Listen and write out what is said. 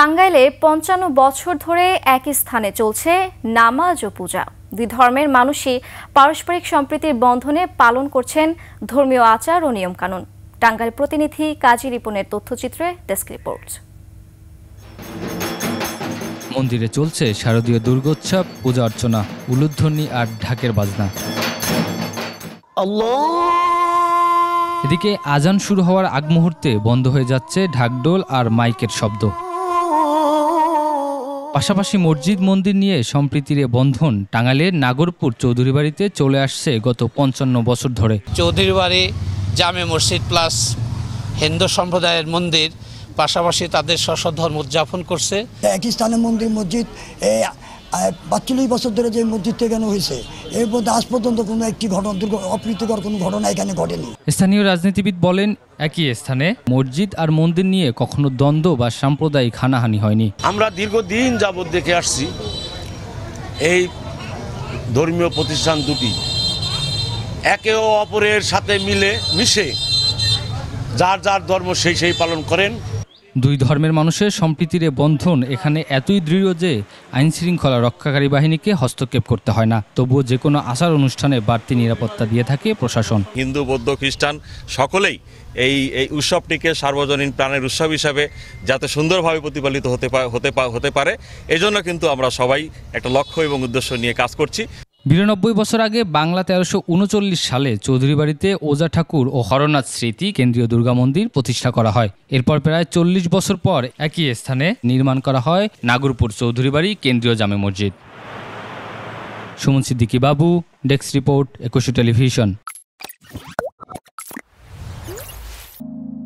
টাঙ্গাইলে ৫৫ বছর ধরে একই স্থানে চলছে নামাজ ও পূজা। দুই ধর্মের মানুষই পারস্পরিক সম্প্রীতির বন্ধনে পালন করছেন ধর্মীয় আচার ও নিয়মকানুন। টাঙ্গাইল প্রতিনিধি কাজী রিপনের তথ্যচিত্রে ডেস্ক রিপোর্ট। মন্দিরে চলছে শারদীয় দুর্গোৎসব, পূজা অর্চনা, উলুধ্বনি আর ঢাকের বাজনা। এদিকে আজান শুরু হওয়ার আগ মুহূর্তে বন্ধ হয়ে যাচ্ছে ঢাকঢোল আর মাইকের শব্দ। পাশাপাশি মসজিদ মন্দির নিয়ে সম্প্রীতির বন্ধন টাঙ্গাইলের নাগরপুর চৌধুরী বাড়িতে চলে আসছে গত ৫৫ বছর ধরে। চৌধুরী বাড়ি জামে মসজিদ প্লাস হিন্দু সম্প্রদায়ের মন্দির পাশাপাশি তাদের ধর্ম উদযাপন করছে। একই স্থানে মসজিদ ৪৫ বছর ধরে যে মসজিদটা এখানে হয়েছে এর মধ্যে আজ পর্যন্ত কোনো একটি অপ্রীতিকর কোনো ঘটনা এখানে ঘটেনি। স্থানীয় রাজনীতিবিদ বলেন, একই স্থানে মসজিদ আর মন্দির নিয়ে কখনো দ্বন্দ্ব বা সাম্প্রদায়িক হানাহানি হয়নি। আমরা দীর্ঘদিন যাবৎ দেখে আসছি এই ধর্মীয় প্রতিষ্ঠান দুটি একে অপরের সাথে মিশে যার যার ধর্ম সেই পালন করেন। দুই ধর্মের মানুষের সম্প্রীতির বন্ধন এখানে এতই দৃঢ় যে আইন শৃঙ্খলা রক্ষাকারী বাহিনীকে হস্তক্ষেপ করতে হয় না। তবুও যে কোনো আচার অনুষ্ঠানে বাড়তি নিরাপত্তা দিয়ে থাকে প্রশাসন। হিন্দু, বৌদ্ধ, খ্রিস্টান সকলেই এই উৎসবটিকে সার্বজনীন প্রাণের উৎসব হিসাবে যাতে সুন্দরভাবে প্রতিপালিত হতে পারে এজন্য কিন্তু আমরা সবাই একটা লক্ষ্য এবং উদ্দেশ্য নিয়ে কাজ করছি। ৯২ বছর আগে বাংলা ১৩৩৯ সালে চৌধুরী বাড়িতে ওজা ঠাকুর ও হরনাথ স্মৃতি কেন্দ্রীয় দুর্গা মন্দির প্রতিষ্ঠা করা হয়। এরপর প্রায় ৪০ বছর পর একই স্থানে নির্মাণ করা হয় নাগরপুর চৌধুরী বাড়ি কেন্দ্রীয় জামে মসজিদ। সুমন সিদ্দিকী বাবু, ডেস্ক রিপোর্ট, ২১ টেলিভিশন।